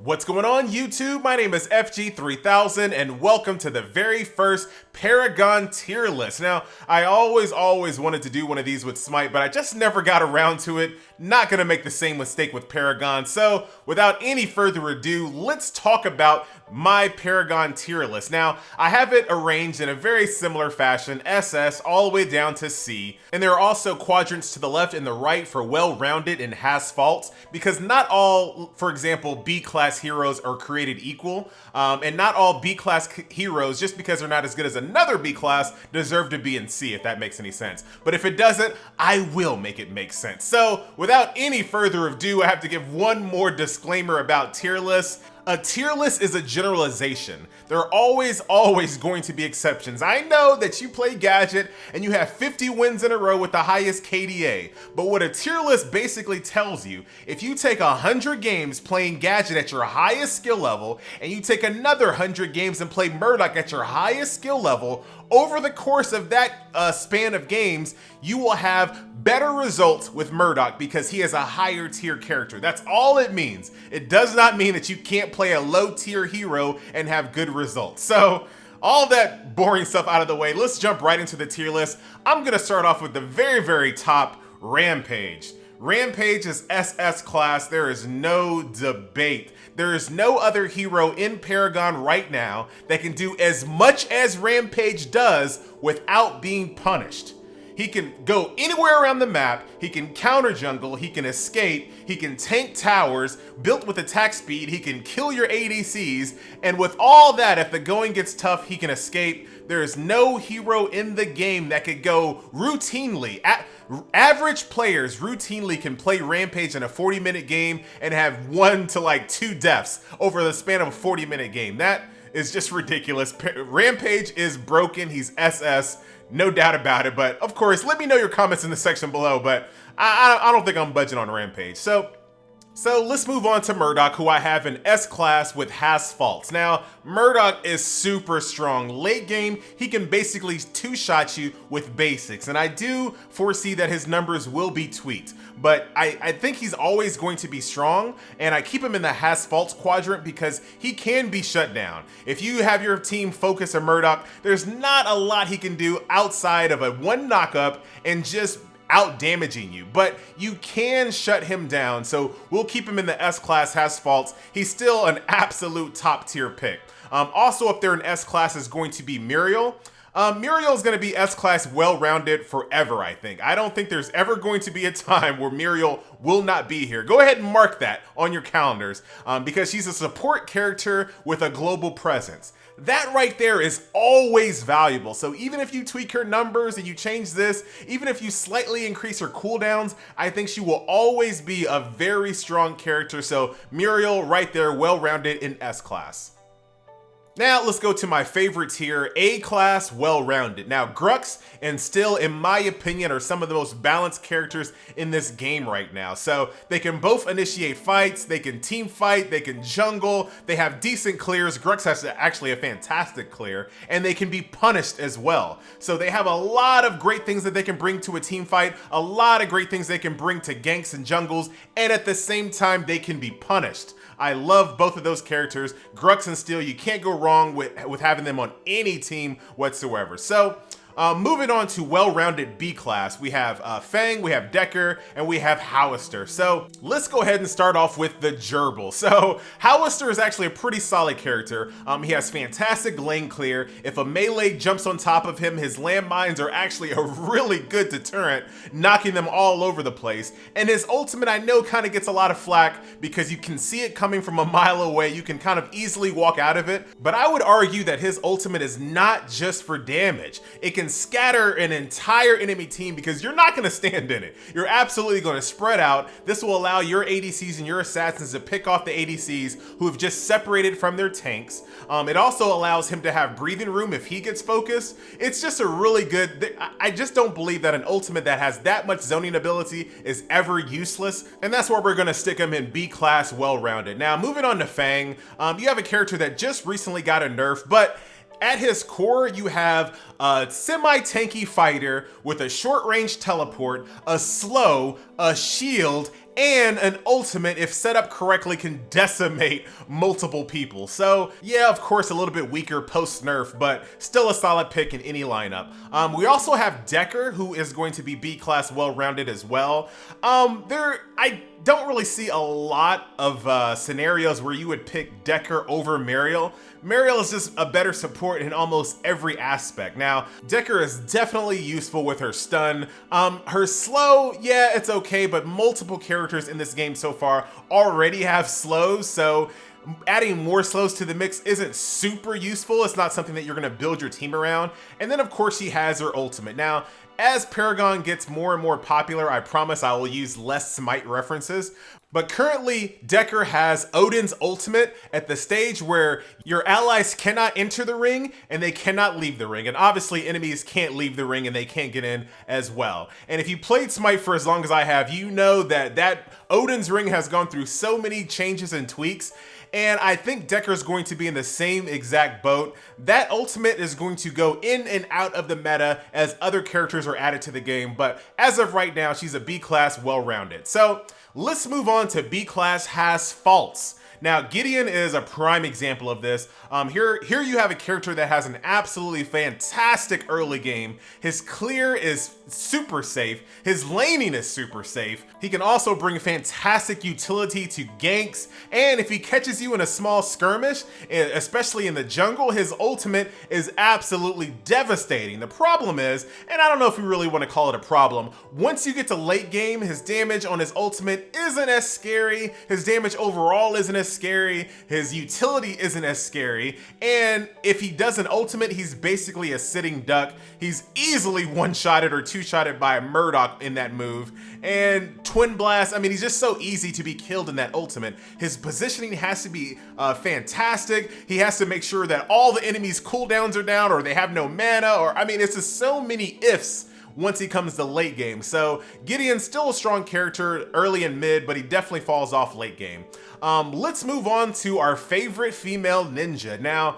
What's going on YouTube? My name is FG3000 and welcome to the very first Paragon tier list. Now, I always wanted to do one of these with Smite, but I just never got around to it. Not gonna make the same mistake with Paragon. So without any further ado, let's talk about my Paragon tier list. Now, I have it arranged in a very similar fashion, SS all the way down to C. And there are also quadrants to the left and the right for well-rounded and has faults, because not all, for example, B-class heroes are created equal, and not all B-class heroes, just because they're not as good as another B-class, deserve to be in C, if that makes any sense. But if it doesn't, I will make it make sense. So without any further ado, I have to give one more disclaimer about tier lists. A tier list is a generalization. There are always going to be exceptions. I know that you play Gadget and you have 50 wins in a row with the highest KDA, but what a tier list basically tells you, if you take 100 games playing Gadget at your highest skill level, and you take another 100 games and play Murdoch at your highest skill level, over the course of that span of games, you will have better results with Murdoch because he is a higher tier character. That's all it means. It does not mean that you can't play a low tier hero and have good results. So all that boring stuff out of the way, let's jump right into the tier list. I'm gonna start off with the very top, Rampage. Rampage is SS class, there is no debate. There is no other hero in Paragon right now that can do as much as Rampage does without being punished. He can go anywhere around the map, he can counter jungle, he can escape, he can tank towers, built with attack speed, he can kill your ADCs, and with all that, if the going gets tough, he can escape. There is no hero in the game that could go routinely. Average players routinely can play Rampage in a 40-minute game and have 1 to 2 deaths over the span of a 40-minute game. That is just ridiculous. Rampage is broken, he's SS. No doubt about it, but of course, let me know your comments in the section below, but I don't think I'm budging on Rampage. So let's move on to Murdoch, who I have in S class with has faults. Now, Murdoch is super strong. Late game, he can basically two-shot you with basics, and I do foresee that his numbers will be tweaked. But I think he's always going to be strong, and I keep him in the has faults quadrant because he can be shut down. If you have your team focus on Murdoch, there's not a lot he can do outside of a one knockup and just out damaging you, but you can shut him down. So we'll keep him in the S class, has faults. He's still an absolute top tier pick. Also up there in S class is going to be Muriel. Muriel is going to be S-class well-rounded forever, I think. I don't think there's ever going to be a time where Muriel will not be here. Go ahead and mark that on your calendars because she's a support character with a global presence. That right there is always valuable. So even if you tweak her numbers and you change this, even if you slightly increase her cooldowns, I think she will always be a very strong character. So Muriel right there, well-rounded in S-class. Now let's go to my favorite tier, A class, well-rounded. Now Grux and Still, in my opinion, are some of the most balanced characters in this game right now. So they can both initiate fights, they can team fight, they can jungle, they have decent clears. Grux has actually a fantastic clear, and they can be punished as well. So they have a lot of great things that they can bring to a team fight, a lot of great things they can bring to ganks and jungles, and at the same time, they can be punished. I love both of those characters. Grux and Steel, you can't go wrong with having them on any team whatsoever. So moving on to well-rounded B class, we have Fang, we have Decker, and we have Howister. So let's go ahead and start off with the gerbil. So Howister is actually a pretty solid character. He has fantastic lane clear. If a melee jumps on top of him, his landmines are actually a really good deterrent, knocking them all over the place. And his ultimate, I know, kind of gets a lot of flack because you can see it coming from a mile away. You can kind of easily walk out of it. But I would argue that his ultimate is not just for damage. It can scatter an entire enemy team because you're not going to stand in it. You're absolutely going to spread out. This will allow your ADCs and your assassins to pick off the ADCs who have just separated from their tanks. It also allows him to have breathing room if he gets focused. It's just a really good, I just don't believe that an ultimate that has that much zoning ability is ever useless. And that's where we're going to stick him in B class, well-rounded. Now moving on to Fang, you have a character that just recently got a nerf, but at his core, you have a semi-tanky fighter with a short-range teleport, a slow, a shield, and an ultimate, if set up correctly, can decimate multiple people. So yeah, of course, a little bit weaker post-nerf, but still a solid pick in any lineup. We also have Decker, who is going to be B-class well-rounded as well. I don't really see a lot of scenarios where you would pick Decker over Mariel. Mariel is just a better support in almost every aspect. Now, Decker is definitely useful with her stun. Her slow, yeah, it's okay, but multiple characters in this game so far already have slows, so adding more slows to the mix isn't super useful. It's not something that you're gonna build your team around. And then of course she has her ultimate. Now, as Paragon gets more and more popular, I promise I will use less Smite references. But currently, Decker has Odin's ultimate at the stage where your allies cannot enter the ring and they cannot leave the ring. And obviously enemies can't leave the ring and they can't get in as well. And if you played Smite for as long as I have, you know that Odin's ring has gone through so many changes and tweaks. And I think Decker's going to be in the same exact boat. That ultimate is going to go in and out of the meta as other characters are added to the game. But as of right now, she's a B-class well-rounded. So let's move on to B-class has faults. Now, Gideon is a prime example of this. Here you have a character that has an absolutely fantastic early game. His clear is super safe. His laning is super safe. He can also bring fantastic utility to ganks. And if he catches you in a small skirmish, especially in the jungle, his ultimate is absolutely devastating. The problem is, and I don't know if we really want to call it a problem, once you get to late game, his damage on his ultimate isn't as scary. His damage overall isn't as scary. His utility isn't as scary. And if he does an ultimate, he's basically a sitting duck. He's easily one-shotted or two-shotted by a Murdoch in that move. And Twin Blast, I mean, he's just so easy to be killed in that ultimate. His positioning has to be fantastic. He has to make sure that all the enemies' cooldowns are down or they have no mana, or I mean, it's just so many ifs once he comes to late game. So Gideon's still a strong character early and mid, but he definitely falls off late game. Let's move on to our favorite female ninja. Now,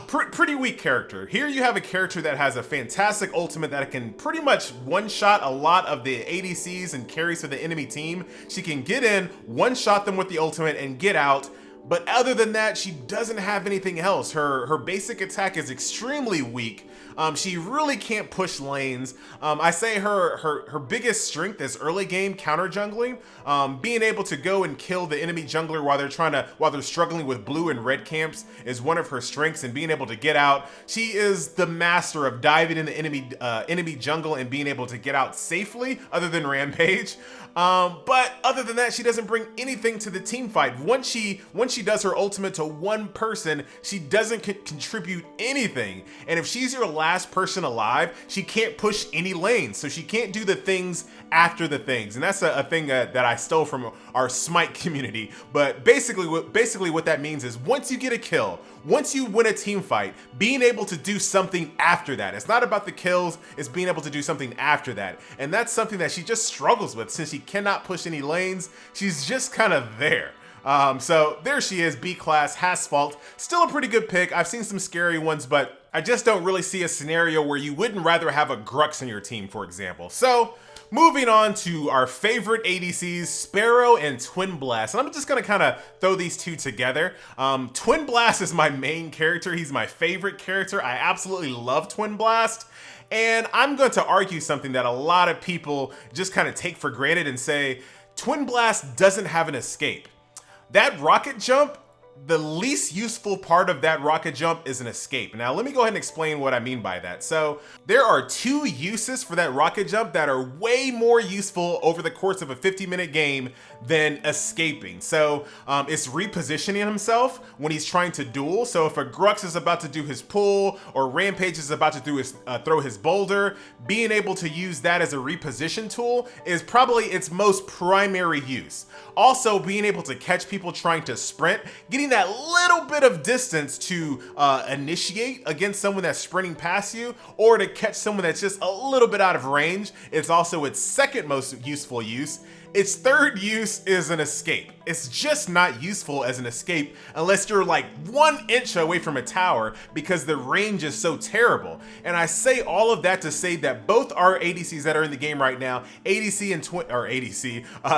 pretty weak character. Here you have a character that has a fantastic ultimate that can pretty much one-shot a lot of the ADCs and carries for the enemy team. She can get in, one-shot them with the ultimate and get out. But other than that, she doesn't have anything else. Her basic attack is extremely weak. She really can't push lanes. I say her biggest strength is early game counter jungling. Being able to go and kill the enemy jungler while they're struggling with blue and red camps is one of her strengths, and being able to get out. She is the master of diving in the enemy jungle and being able to get out safely, other than rampage. But other than that, she doesn't bring anything to the team fight. Once she does her ultimate to one person, she doesn't contribute anything. And if she's your last person alive, she can't push any lanes, so she can't do the things after the things. And that's a thing that I stole from our Smite community. But basically what that means is once you get a kill, once you win a team fight, being able to do something after that. It's not about the kills, it's being able to do something after that. And that's something that she just struggles with since she cannot push any lanes. She's just kind of there. So there she is, B-class, has fault. Still a pretty good pick. I've seen some scary ones, but I just don't really see a scenario where you wouldn't rather have a Grux in your team, for example. So moving on to our favorite ADCs, Sparrow and Twin Blast. And I'm just gonna kind of throw these two together. Twin Blast is my main character. He's my favorite character. I absolutely love Twin Blast. And I'm going to argue something that a lot of people just kind of take for granted and say, Twin Blast doesn't have an escape. That rocket jump, the least useful part of that rocket jump is an escape. Now, let me go ahead and explain what I mean by that. So there are two uses for that rocket jump that are way more useful over the course of a 50-minute game than escaping. So it's repositioning himself when he's trying to duel. So if a Grux is about to do his pull or Rampage is about to throw his boulder, being able to use that as a reposition tool is probably its most primary use. Also, being able to catch people trying to sprint, getting that little bit of distance to initiate against someone that's sprinting past you, or to catch someone that's just a little bit out of range, is also its second most useful use. its third use is an escape. It's just not useful as an escape unless you're like 1 inch away from a tower because the range is so terrible. And I say all of that to say that both our ADCs that are in the game right now,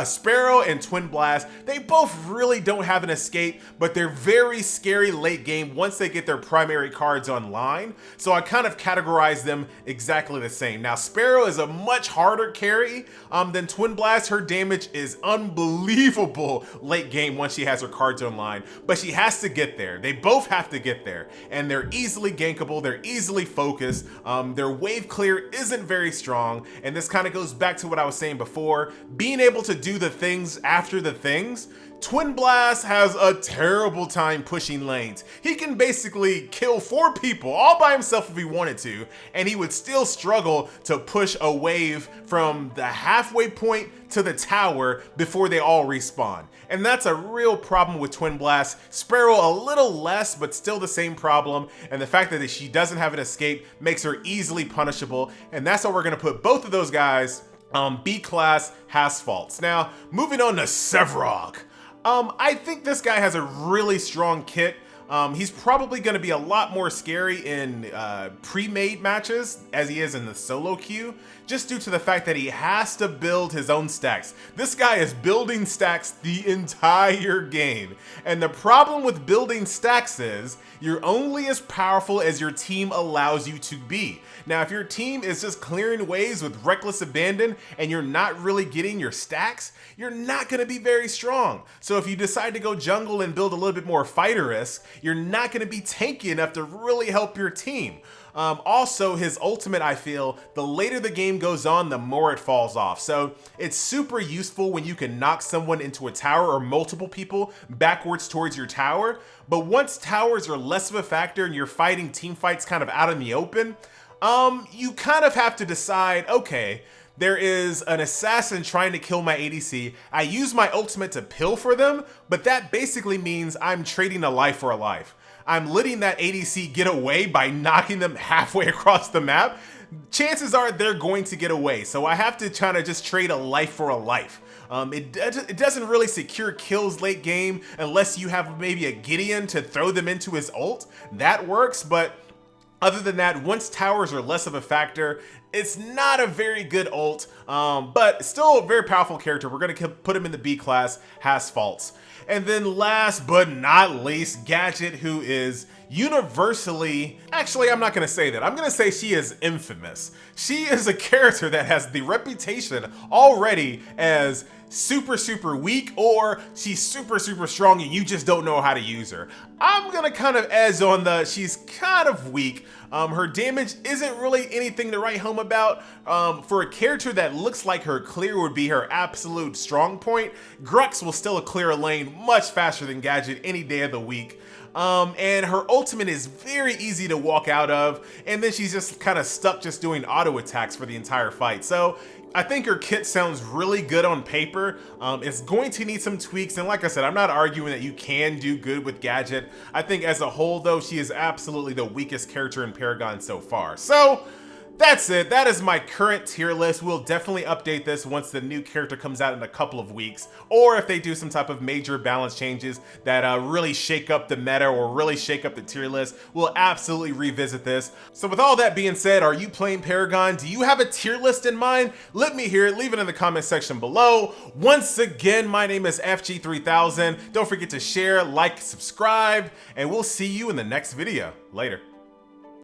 Sparrow and Twin Blast, they both really don't have an escape, but they're very scary late game once they get their primary cards online. So I kind of categorize them exactly the same. Now Sparrow is a much harder carry than Twin Blast. Her damage is unbelievable late game once she has her cards online, but she has to get there. They both have to get there, and they're easily gankable, they're easily focused, their wave clear isn't very strong, and this kind of goes back to what I was saying before, being able to do the things after the things. Twin Blast has a terrible time pushing lanes. He can basically kill 4 people all by himself if he wanted to, and he would still struggle to push a wave from the halfway point to the tower before they all respawn. And that's a real problem with Twin Blast. Sparrow a little less, but still the same problem. And the fact that she doesn't have an escape makes her easily punishable. And that's why we're gonna put both of those guys B class has faults. Now, moving on to Sevrog. I think this guy has a really strong kit. He's probably going to be a lot more scary in pre-made matches as he is in the solo queue, just due to the fact that he has to build his own stacks. This guy is building stacks the entire game. And the problem with building stacks is you're only as powerful as your team allows you to be. Now, if your team is just clearing waves with reckless abandon and you're not really getting your stacks, you're not going to be very strong. So if you decide to go jungle and build a little bit more fighter risk, you're not going to be tanky enough to really help your team. Also, his ultimate, I feel, the later the game goes on, the more it falls off. So it's super useful when you can knock someone into a tower or multiple people backwards towards your tower. But once towers are less of a factor and you're fighting team fights kind of out in the open, you kind of have to decide, okay, there is an assassin trying to kill my ADC. I use my ultimate to pill for them, but that basically means I'm trading a life for a life. I'm letting that ADC get away by knocking them halfway across the map. Chances are they're going to get away, so I have to kind of just trade a life for a life. It doesn't really secure kills late game unless you have maybe a Gideon to throw them into his ult. That works, but other than that, once towers are less of a factor, it's not a very good ult, but still a very powerful character. We're gonna put him in the B class, has faults. And then last but not least, Gadget, who is universally, actually I'm not gonna say that, I'm gonna say she is infamous. She is a character that has the reputation already as super weak, or she's super strong and you just don't know how to use her. I'm gonna kind of edge on the she's kind of weak. Her damage isn't really anything to write home about. For a character that looks like her clear would be her absolute strong point, Grux will still clear a lane much faster than Gadget any day of the week. And her ultimate is very easy to walk out of, and then she's just kind of stuck just doing auto attacks for the entire fight. So I think her kit sounds really good on paper. It's going to need some tweaks, and like I said, I'm not arguing that you can do good with Gadget. I think as a whole though, she is absolutely the weakest character in Paragon so far. So that's it. That is my current tier list. We'll definitely update this once the new character comes out in a couple of weeks, or if they do some type of major balance changes that really shake up the meta or really shake up the tier list, we'll absolutely revisit this. So with all that being said, are you playing Paragon? Do you have a tier list in mind? Let me hear it. Leave it in the comment section below. Once again, my name is FG3000. Don't forget to share, like, subscribe, and we'll see you in the next video. Later.